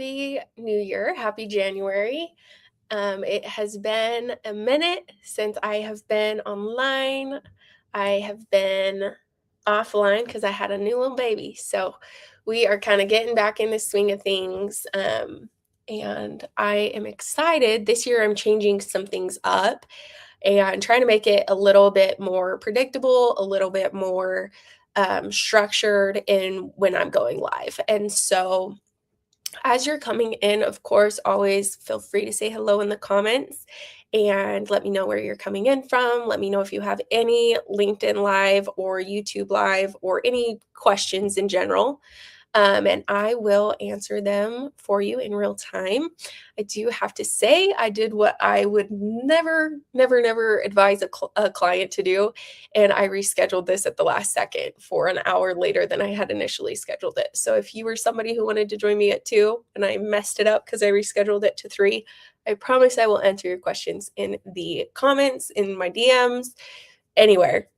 Happy New Year. Happy January. It has been a minute since I have been online. I have been offline because I had a new little baby. So we are kind of getting back in the swing of things. And I am excited. This year I'm changing some things up and trying to make it a little bit more predictable, a little bit more structured in when I'm going live. And so as you're coming in, of course, always feel free to say hello in the comments and let me know where you're coming in from. Let me know if you have any LinkedIn Live or YouTube Live or any questions in general. And I will answer them for you in real time. I do have to say, I did what I would never advise a client to do, and I rescheduled this at the last second for an hour later than I had initially scheduled it. So if you were somebody who wanted to join me at 2 and I messed it up because I rescheduled it to 3, I promise I will answer your questions in the comments, in my DMs, anywhere.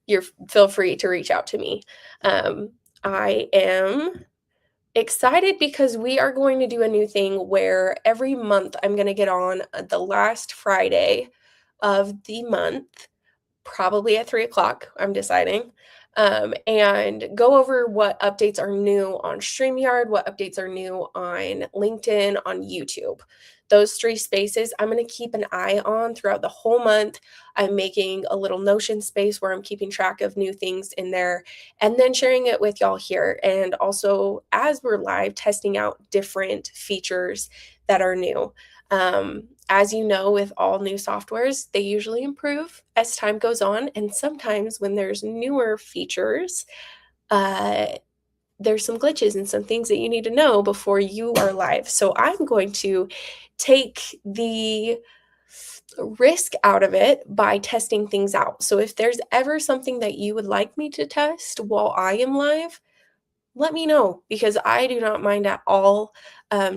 Feel free to reach out to me. I am excited because we are going to do a new thing where every month I'm going to get on the last Friday of the month, probably at 3 o'clock, I'm deciding, and go over what updates are new on StreamYard, what updates are new on LinkedIn, on YouTube. Those 3 spaces I'm going to keep an eye on throughout the whole month. I'm making a little Notion space where I'm keeping track of new things in there and then sharing it with y'all here. And also, as we're live, testing out different features that are new. As you know, with all new softwares, they usually improve as time goes on. And sometimes when there's newer features, there's some glitches and some things that you need to know before you are live. So I'm going to take the risk out of it by testing things out. So if there's ever something that you would like me to test while I am live, let me know, because I do not mind at all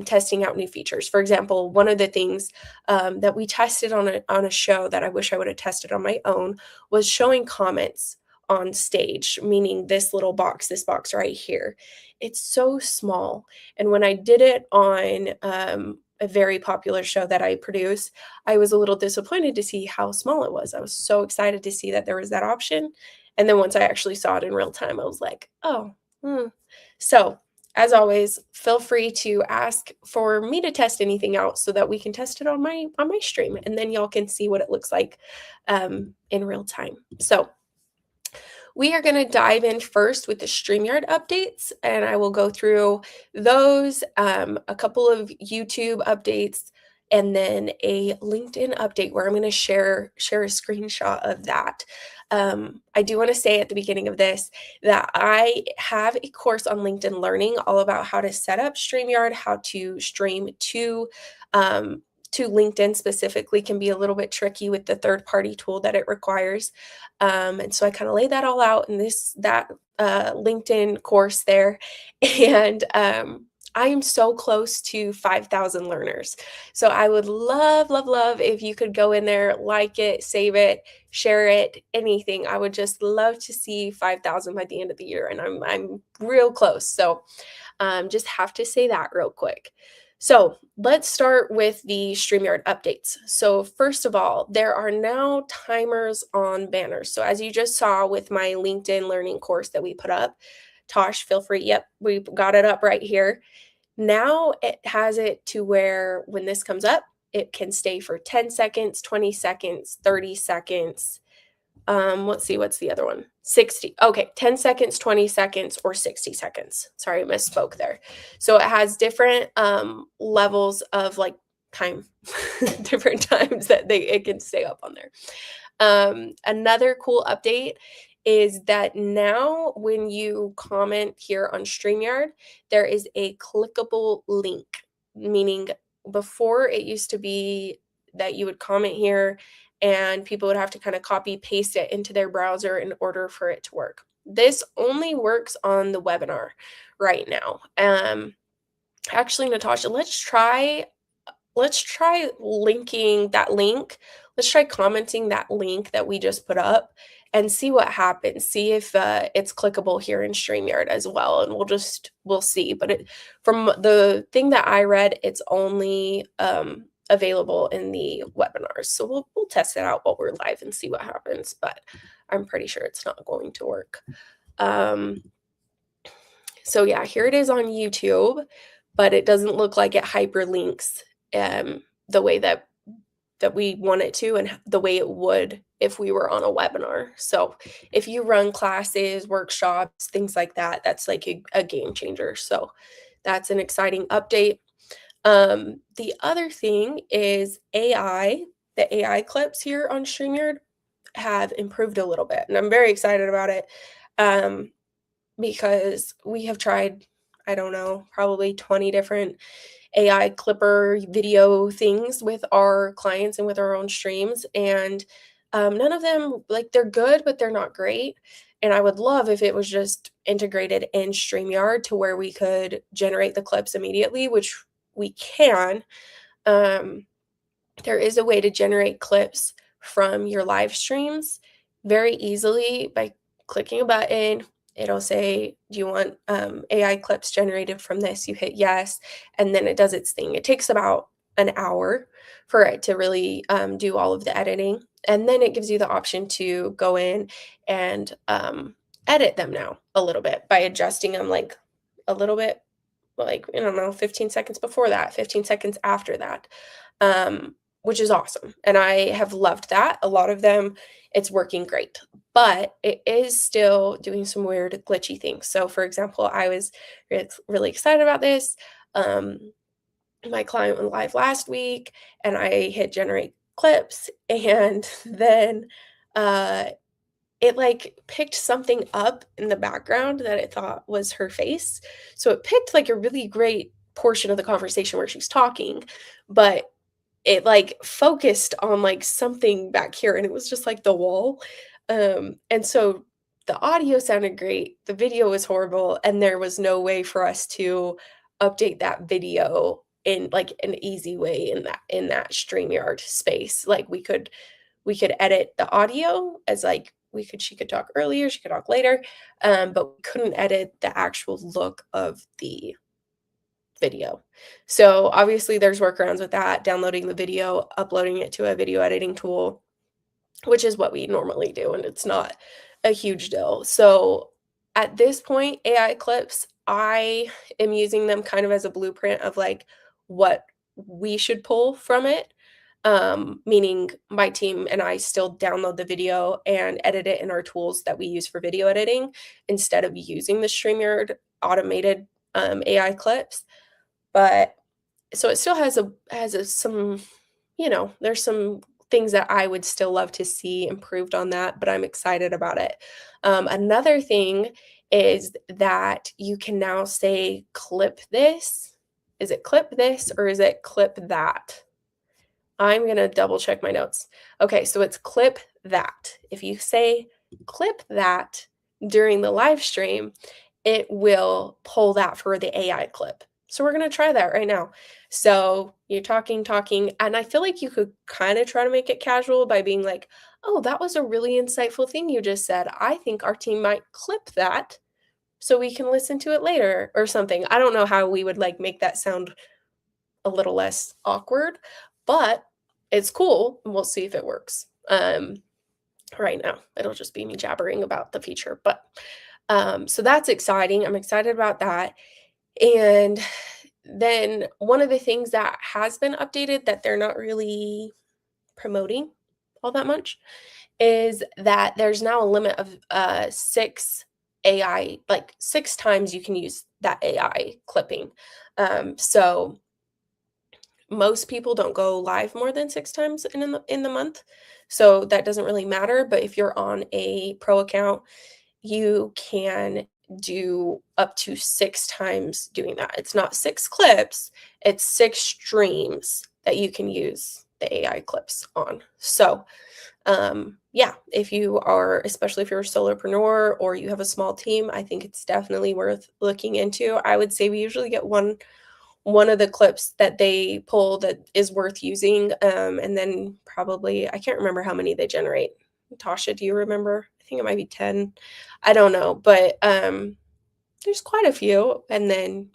testing out new features. For example, one of the things that we tested on a show that I wish I would have tested on my own was showing comments on stage, meaning this box right here. It's so small. And when I did it on a very popular show that I produce, I was a little disappointed to see how small it was. I was so excited to see that there was that option. And then once I actually saw it in real time, I was like, oh, So, as always, feel free to ask for me to test anything out so that we can test it on my stream, and then y'all can see what it looks like in real time. So, we are going to dive in first with the StreamYard updates, and I will go through those, a couple of YouTube updates, and then a LinkedIn update where I'm going to share a screenshot of that. I do want to say at the beginning of this that I have a course on LinkedIn Learning all about how to set up StreamYard, how to stream to LinkedIn specifically. Can be a little bit tricky with the third-party tool that it requires. And so I kind of lay that all out in that LinkedIn course there. And I am so close to 5,000 learners. So I would love if you could go in there, like it, save it, share it, anything. I would just love to see 5,000 by the end of the year, and I'm real close. So just have to say that real quick. So let's start with the StreamYard updates. So first of all, there are now timers on banners. So as you just saw with my LinkedIn Learning course that we put up, Tosh, feel free. Yep, we got it up right here. Now it has it to where when this comes up, it can stay for 10 seconds, 20 seconds, 30 seconds. Let's see, what's the other one? 60. Okay, 10 seconds, 20 seconds, or 60 seconds. Sorry, I misspoke there. So it has different levels of like time, different times that it can stay up on there. Another cool update is that now when you comment here on StreamYard, there is a clickable link, meaning before it used to be that you would comment here and people would have to kind of copy paste it into their browser in order for it to work. This only works on the webinar right now. Actually, Natasha, let's try linking that link. Let's try commenting that link that we just put up, and see what happens. See if it's clickable here in StreamYard as well, and we'll see. But from the thing that I read, it's only available in the webinars. So we'll test it out while we're live and see what happens. But I'm pretty sure it's not going to work. So yeah, here it is on YouTube, but it doesn't look like it hyperlinks the way that we want it to, and the way it would if we were on a webinar. So if you run classes, workshops, things like that, that's like a game changer. So that's an exciting update. The other thing is AI. The AI clips here on StreamYard have improved a little bit, and I'm very excited about it. Because we have tried, I don't know, probably 20 different AI clipper video things with our clients and with our own streams. And none of them, like, they're good, but they're not great. And I would love if it was just integrated in StreamYard to where we could generate the clips immediately, which we can. There is a way to generate clips from your live streams very easily by clicking a button. It'll say, do you want AI clips generated from this? You hit yes, and then it does its thing. It takes about an hour for it to really do all of the editing. And then it gives you the option to go in and edit them now a little bit by adjusting them like a little bit, like, I don't know, 15 seconds before that, 15 seconds after that. Which is awesome. And I have loved that. A lot of them, it's working great, but it is still doing some weird glitchy things. So for example, I was really excited about this. My client went live last week and I hit generate clips, and then it like picked something up in the background that it thought was her face. So it picked like a really great portion of the conversation where she's talking, but it like focused on like something back here, and it was just like the wall. And so the audio sounded great, the video was horrible, and there was no way for us to update that video in like an easy way in that StreamYard space. Like we could edit the audio as like she could talk earlier, she could talk later, but we couldn't edit the actual look of the video. So obviously there's workarounds with that, downloading the video, uploading it to a video editing tool, which is what we normally do, and it's not a huge deal. So at this point, AI clips, I am using them kind of as a blueprint of like what we should pull from it. Meaning my team and I still download the video and edit it in our tools that we use for video editing instead of using the StreamYard automated AI clips. But so it still has some, there's some things that I would still love to see improved on that, but I'm excited about it. Another thing is that you can now say clip this. Is it clip this or is it clip that? I'm going to double check my notes. Okay, so it's clip that. If you say clip that during the live stream, it will pull that for the AI clip. So we're going to try that right now. So you're talking, and I feel like you could kind of try to make it casual by being like, oh, that was a really insightful thing you just said. I think our team might clip that so we can listen to it later or something. I don't know how we would like make that sound a little less awkward, but it's cool. And we'll see if it works. Right now, it'll just be me jabbering about the feature, but so that's exciting. I'm excited about that. And then one of the things that has been updated that they're not really promoting all that much is that there's now a limit of 6 AI, like 6 times you can use that AI clipping. So most people don't go live more than 6 times in the month. So that doesn't really matter. But if you're on a pro account, you can do up to 6 times doing that. It's not 6 clips, it's 6 streams that you can use the AI clips on. So yeah, if you are, especially if you're a solopreneur or you have a small team, I think it's definitely worth looking into. I would say we usually get one of the clips that they pull that is worth using, and then probably, I can't remember how many they generate. Tasha, do you remember? I think it might be 10. I don't know, but there's quite a few, and then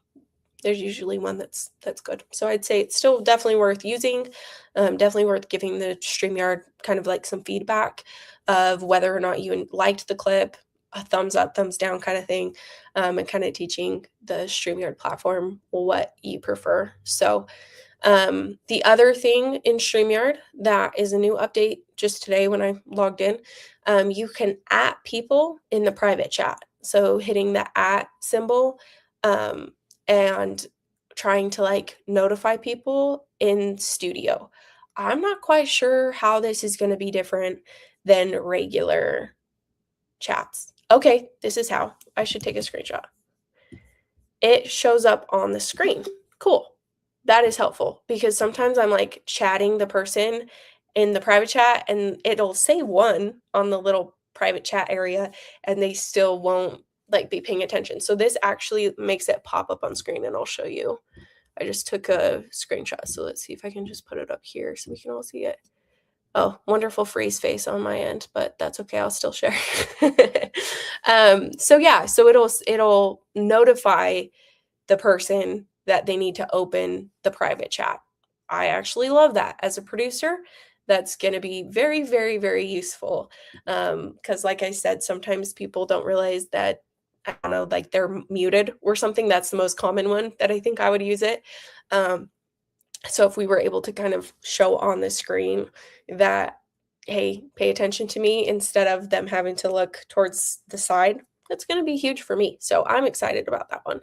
there's usually one that's good. So I'd say it's still definitely worth using, definitely worth giving the StreamYard kind of like some feedback of whether or not you liked the clip, a thumbs up, thumbs down kind of thing, and kind of teaching the StreamYard platform what you prefer. So the other thing in StreamYard that is a new update just today when I logged in, you can @ people in the private chat. So hitting the @ symbol, and trying to like notify people in studio. I'm not quite sure how this is going to be different than regular chats. Okay, this is how. I should take a screenshot. It shows up on the screen. Cool. That is helpful because sometimes I'm like chatting the person in the private chat and it'll say one on the little private chat area and they still won't like be paying attention. So this actually makes it pop up on screen and I'll show you. I just took a screenshot. So let's see if I can just put it up here so we can all see it. Oh, wonderful freeze face on my end, but that's okay. I'll still share. So yeah, so it'll notify the person that they need to open the private chat. I actually love that. As a producer, that's going to be very, very, very useful. Because like I said, sometimes people don't realize that, I don't know, like they're muted or something. That's the most common one that I think I would use it. So if we were able to kind of show on the screen that, hey, pay attention to me instead of them having to look towards the side, that's going to be huge for me. So I'm excited about that one.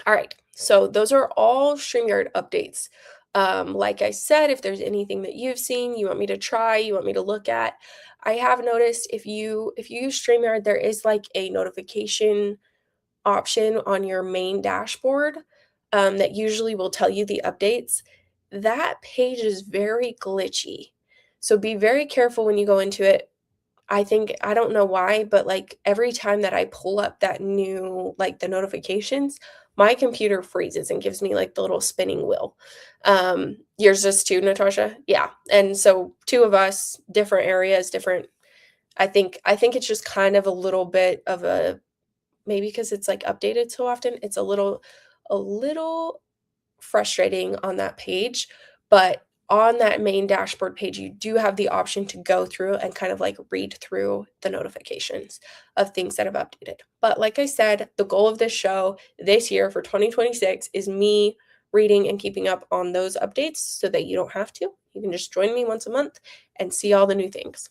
All right, so those are all StreamYard updates. Like I said, if there's anything that you've seen, you want me to try, you want me to look at, I have noticed if you use StreamYard, there is like a notification option on your main dashboard that usually will tell you the updates. That page is very glitchy. So be very careful when you go into it. I think, I don't know why, but like every time that I pull up that new, like the notifications, my computer freezes and gives me like the little spinning wheel. Yours does too, Natasha? Yeah. And so two of us, different areas, different, I think it's just kind of a little bit of a, maybe because it's like updated so often, it's a little frustrating on that page, but on that main dashboard page, you do have the option to go through and kind of like read through the notifications of things that have updated. But like I said, the goal of this show this year for 2026 is me reading and keeping up on those updates so that you don't have to. You can just join me once a month and see all the new things.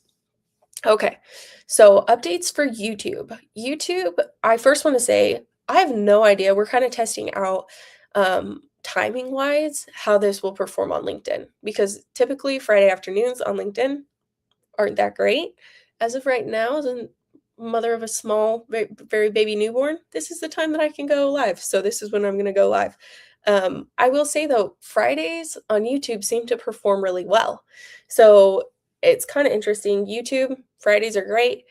Okay, so updates for YouTube. YouTube, I first want to say, I have no idea. We're kind of testing out timing wise how this will perform on LinkedIn because typically Friday afternoons on LinkedIn aren't that great. As of right now, as a mother of a small, very, very baby newborn, this is the time that I can go live. So this is when I'm going to go live. I will say though, Fridays on YouTube seem to perform really well. So it's kind of interesting. YouTube Fridays are great.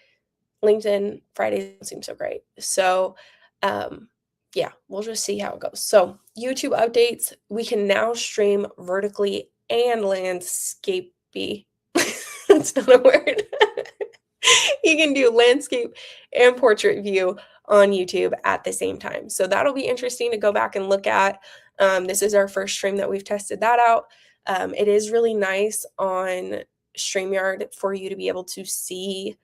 LinkedIn Fridays don't seem so great. So yeah, we'll just see how it goes. So YouTube updates, we can now stream vertically and landscapey. That's not a word. You can do landscape and portrait view on YouTube at the same time. So that'll be interesting to go back and look at. This is our first stream that we've tested that out. It is really nice on StreamYard for you to be able to see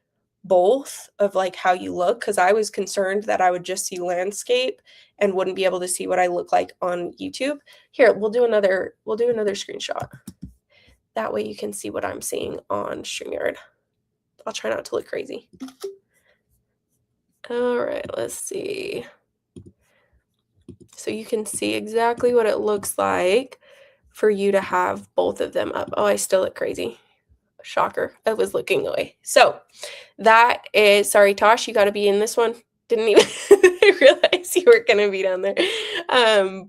both of like how you look, because I was concerned that I would just see landscape and wouldn't be able to see what I look like on YouTube. Here, we'll do another screenshot. That way you can see what I'm seeing on StreamYard. I'll try not to look crazy. All right, let's see. So you can see exactly what it looks like for you to have both of them up. Oh, I still look crazy. Shocker. I was looking away. So that is, sorry, Tosh, you got to be in this one. Didn't even realize you were going to be down there.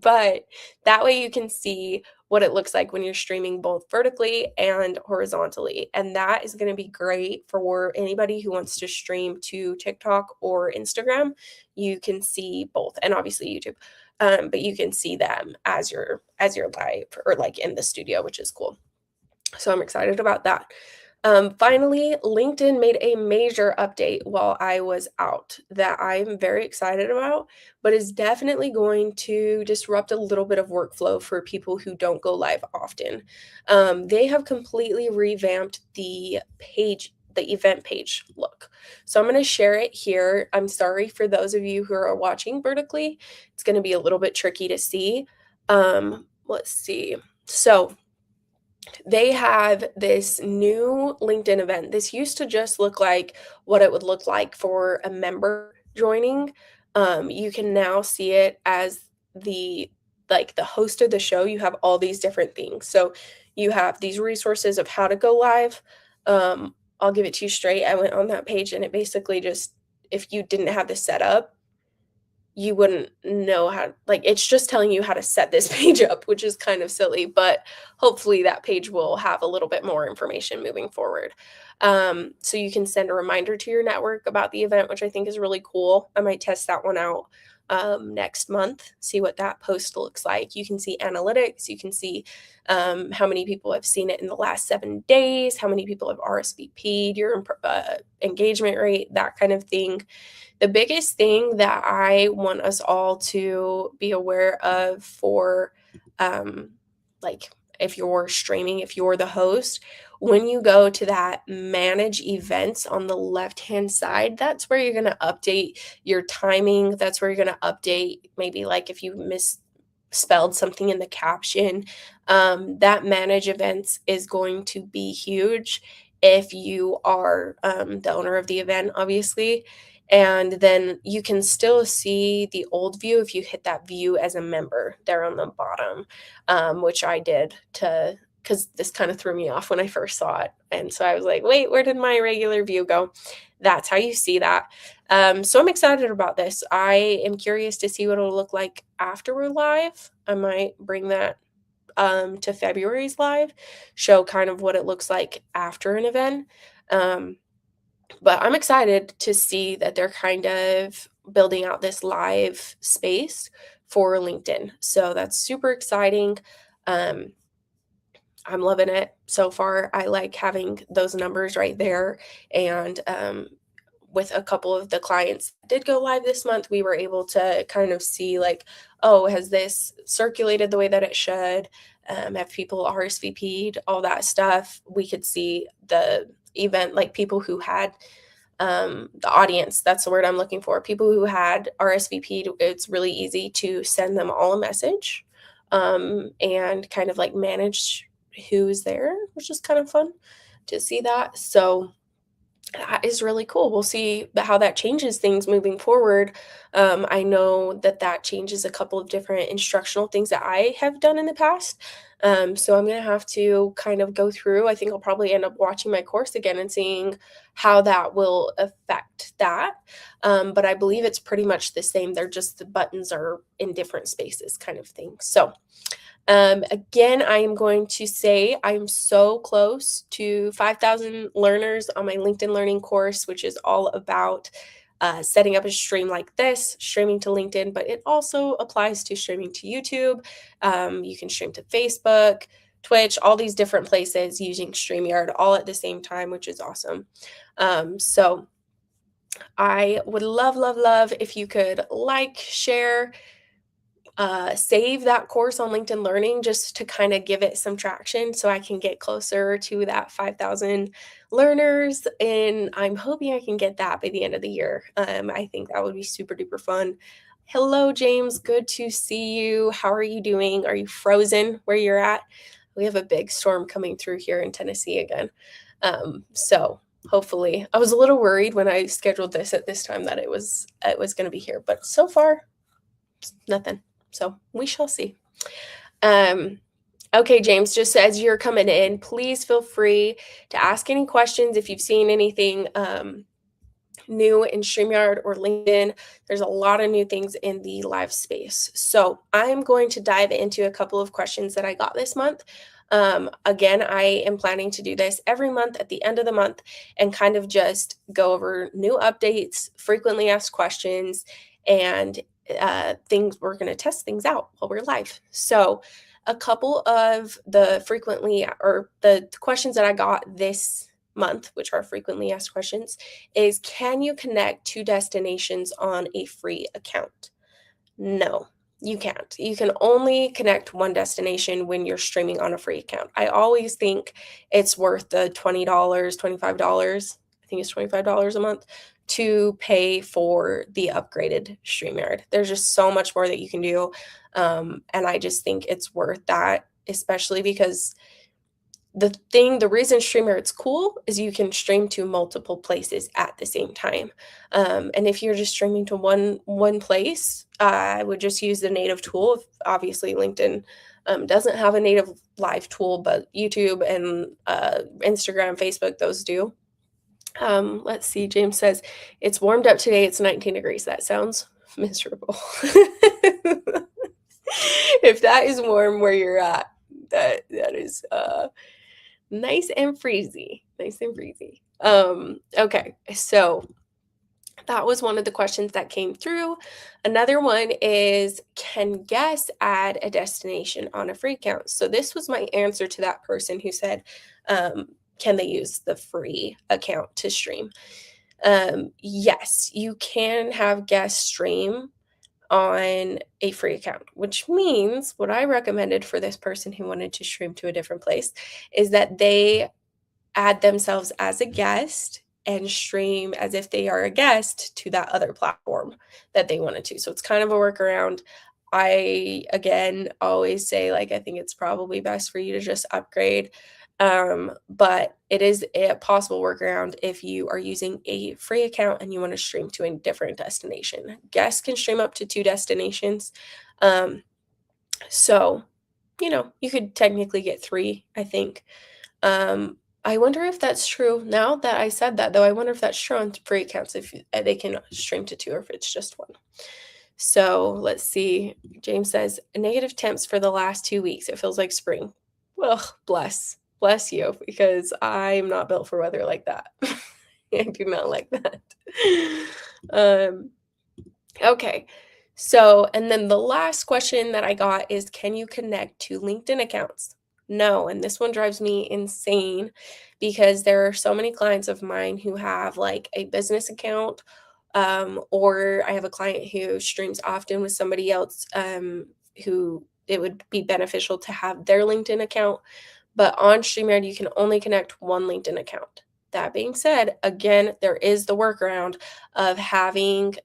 But that way you can see what it looks like when you're streaming both vertically and horizontally. And that is going to be great for anybody who wants to stream to TikTok or Instagram. You can see both, and obviously YouTube. But you can see them as you're live or like in the studio, which is cool. So I'm excited about that. Finally, LinkedIn made a major update while I was out that I'm very excited about, but is definitely going to disrupt a little bit of workflow for people who don't go live often. They have completely revamped the page, the event page look. So I'm going to share it here. I'm sorry for those of you who are watching vertically. It's going to be a little bit tricky to see. Let's see. So they have this new LinkedIn event. This used to just look like what it would look like for a member joining. You can now see it as the the host of the show. You have all these different things. So you have these resources of how to go live. I'll give it to you straight. I went on that page and it basically just, if you didn't have this set up, you wouldn't know how, like, it's just telling you how to set this page up, which is kind of silly, but hopefully that page will have a little bit more information moving forward. So you can send a reminder to your network about the event, which I think is really cool. I might test that one out next month, see what that post looks like. You can see analytics, you can see how many people have seen it in the last 7 days, how many people have RSVP'd, your engagement rate, that kind of thing. The biggest thing that I want us all to be aware of for, like, if you're streaming, if you're the host, when you go to that manage events on the left-hand side, that's where you're going to update your timing. That's where you're going to update maybe like if you misspelled something in the caption. That manage events is going to be huge if you are the owner of the event, obviously. And then you can still see the old view if you hit that view as a member there on the bottom, which I did to, because this kind of threw me off when I first saw it. And so I was like, wait, where did my regular view go? That's how you see that. So I'm excited about this. I am curious to see what it'll look like after we're live. I might bring that to February's live, show kind of what it looks like after an event. But I'm excited to see that they're kind of building out this live space for LinkedIn. So that's super exciting. Um, I'm loving it so far. I like having those numbers right there. And with a couple of the clients that did go live this month, we were able to kind of see like, oh, has this circulated the way that it should? Have people RSVP'd, all that stuff. We could see the event, like people who had the audience, that's the word I'm looking for. People who had RSVP'd, it's really easy to send them all a message and kind of like manage who's there, which is kind of fun to see that. So that is really cool. We'll see how that changes things moving forward. I know that that changes a couple of different instructional things that I have done in the past. So I'm going to have to kind of go through. I think I'll probably end up watching my course again and seeing how that will affect that. But I believe it's pretty much the same. They're just the buttons are in different spaces kind of thing. So again, I am going to say I am so close to 5,000 learners on my LinkedIn Learning course, which is all about setting up a stream like this, streaming to LinkedIn, but it also applies to streaming to YouTube. You can stream to Facebook, Twitch, all these different places using StreamYard all at the same time, which is awesome. So I would love, love, love if you could like, share, save that course on LinkedIn Learning just to kind of give it some traction so I can get closer to that 5,000 learners. And I'm hoping I can get that by the end of the year. I think that would be super duper fun. Hello, James. Good to see you. How are you doing? Are you frozen where you're at? We have a big storm coming through here in Tennessee again. So hopefully, I was a little worried when I scheduled this at this time that it was going to be here, but so far, nothing. So we shall see. Okay, James, just as you're coming in, please feel free to ask any questions if you've seen anything new in StreamYard or LinkedIn. There's a lot of new things in the live space. So I'm going to dive into a couple of questions that I got this month. Again, I am planning to do this every month at the end of the month and kind of just go over new updates, frequently asked questions, and things. We're going to test things out while we're live. So a couple of the frequently or the questions that I got this month, which are frequently asked questions, is can you connect 2 destinations on a free account? No, you can't. You can only connect 1 destination when you're streaming on a free account. I always think it's worth the $20, $25, I think it's $25 a month, to pay for the upgraded StreamYard. There's just so much more that you can do, and I just think it's worth that, especially because the reason StreamYard's cool is you can stream to multiple places at the same time. And if you're just streaming to one place, I would just use the native tool. Obviously, LinkedIn doesn't have a native live tool, but YouTube and Instagram, Facebook, those do. Let's see. James says it's warmed up today. It's 19 degrees. That sounds miserable. If that is warm where you're at, that is nice and freezy. Nice and freezy. Okay, so that was one of the questions that came through. Another one is, can guests add a destination on a free account? So this was my answer to that person who said, can they use the free account to stream? Yes, you can have guests stream on a free account, which means what I recommended for this person who wanted to stream to a different place is that they add themselves as a guest and stream as if they are a guest to that other platform that they wanted to. So it's kind of a workaround. I, again, always say, like, I think it's probably best for you to just upgrade. But it is a possible workaround if you are using a free account and you want to stream to a different destination. Guests can stream up to 2 destinations. So, you could technically get 3, I think. I wonder if that's true. Now that I said that, though, I wonder if that's true on free accounts, if they can stream to 2 or if it's just 1. So let's see. James says, negative temps for the last 2 weeks. It feels like spring. Well, bless you, because I'm not built for weather like that. I do not like that. Okay. So, and then the last question that I got is, can you connect to LinkedIn accounts? No, and this one drives me insane because there are so many clients of mine who have like a business account, or I have a client who streams often with somebody else, who it would be beneficial to have their LinkedIn account. But on StreamYard, you can only connect 1 LinkedIn account. That being said, again, there is the workaround of adding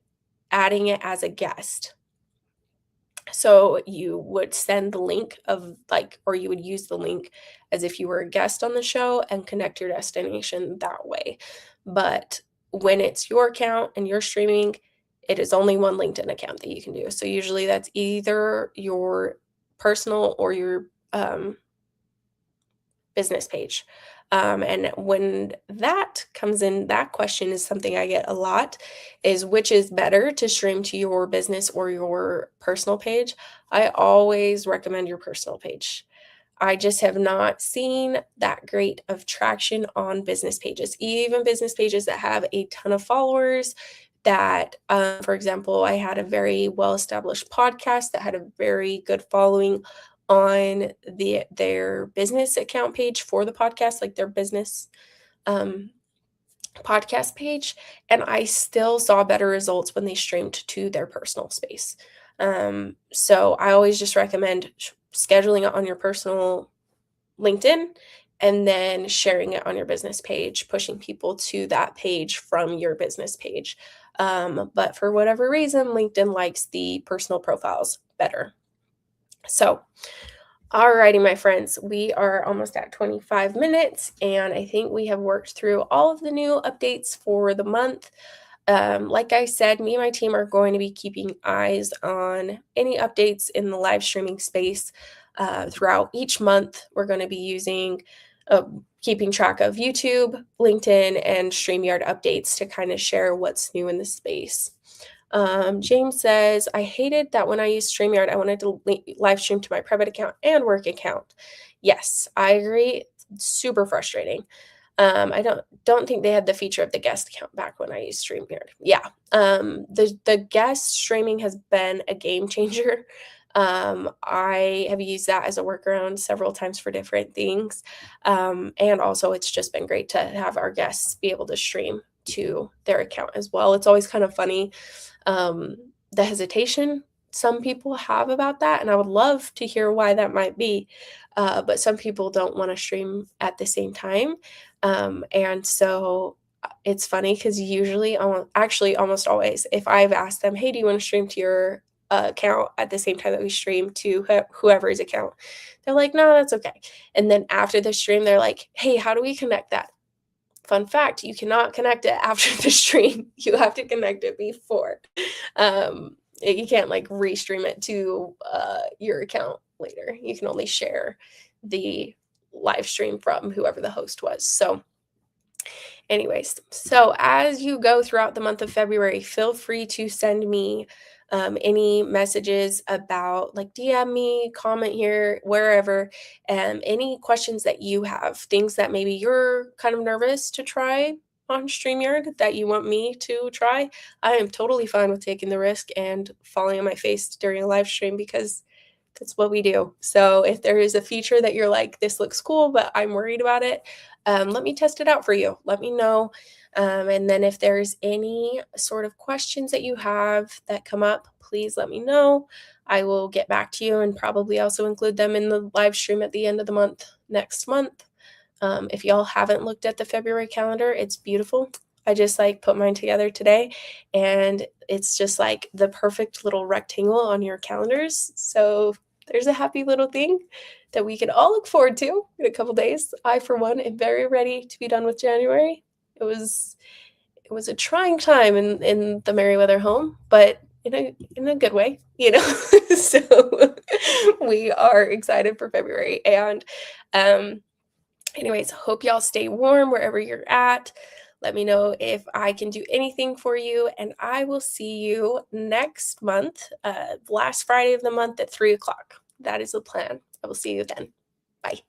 it as a guest. So you would send the link or you would use the link as if you were a guest on the show and connect your destination that way. But when it's your account and you're streaming, it is only 1 LinkedIn account that you can do. So usually that's either your personal or your business page. And when that comes in, that question is something I get a lot, is which is better, to stream to your business or your personal page? I always recommend your personal page. I just have not seen that great of traction on business pages, even business pages that have a ton of followers that, for example, I had a very well-established podcast that had a very good following on their business account page for the podcast, like their business podcast page, and I still saw better results when they streamed to their personal space. So I always just recommend scheduling it on your personal LinkedIn and then sharing it on your business page, pushing people to that page from your business page. But for whatever reason, LinkedIn likes the personal profiles better. So, alrighty, my friends, we are almost at 25 minutes, and I think we have worked through all of the new updates for the month. Like I said, me and my team are going to be keeping eyes on any updates in the live streaming space throughout each month. We're going to be keeping track of YouTube, LinkedIn, and StreamYard updates to kind of share what's new in the space. James says, I hated that when I used StreamYard, I wanted to live stream to my private account and work account. Yes, I agree. Super frustrating. I don't think they had the feature of the guest account back when I used StreamYard. Yeah. The guest streaming has been a game changer. I have used that as a workaround several times for different things. And also, it's just been great to have our guests be able to stream to their account as well. It's always kind of funny, um, the hesitation some people have about that, and I would love to hear why that might be. But some people don't want to stream at the same time. And so it's funny because usually, actually, almost always, if I've asked them, hey, do you want to stream to your account at the same time that we stream to whoever's account? They're like, no, that's okay. And then after the stream, they're like, hey, how do we connect that? Fun fact, you cannot connect it after the stream. You have to connect it before. You can't like restream it to your account later. You can only share the live stream from whoever the host was. So, anyways, so as you go throughout the month of February, feel free to send me any messages about, like, DM me, comment here, wherever, any questions that you have, things that maybe you're kind of nervous to try on StreamYard that you want me to try. I am totally fine with taking the risk and falling on my face during a live stream because that's what we do. So if there is a feature that you're like, this looks cool, but I'm worried about it, let me test it out for you. Let me know. And then if there's any sort of questions that you have that come up, please let me know. I will get back to you and probably also include them in the live stream at the end of the month next month. If y'all haven't looked at the February calendar, it's beautiful. I just like put mine together today, and it's just like the perfect little rectangle on your calendars. So there's a happy little thing that we can all look forward to in a couple days. I, for one, am very ready to be done with January. It was a trying time in the Merriweather home, but in a good way, you know. So we are excited for February, and anyways, hope y'all stay warm wherever you're at. Let me know if I can do anything for you, and I will see you next month, last Friday of the month at 3 o'clock. That is the plan. I will see you then. Bye.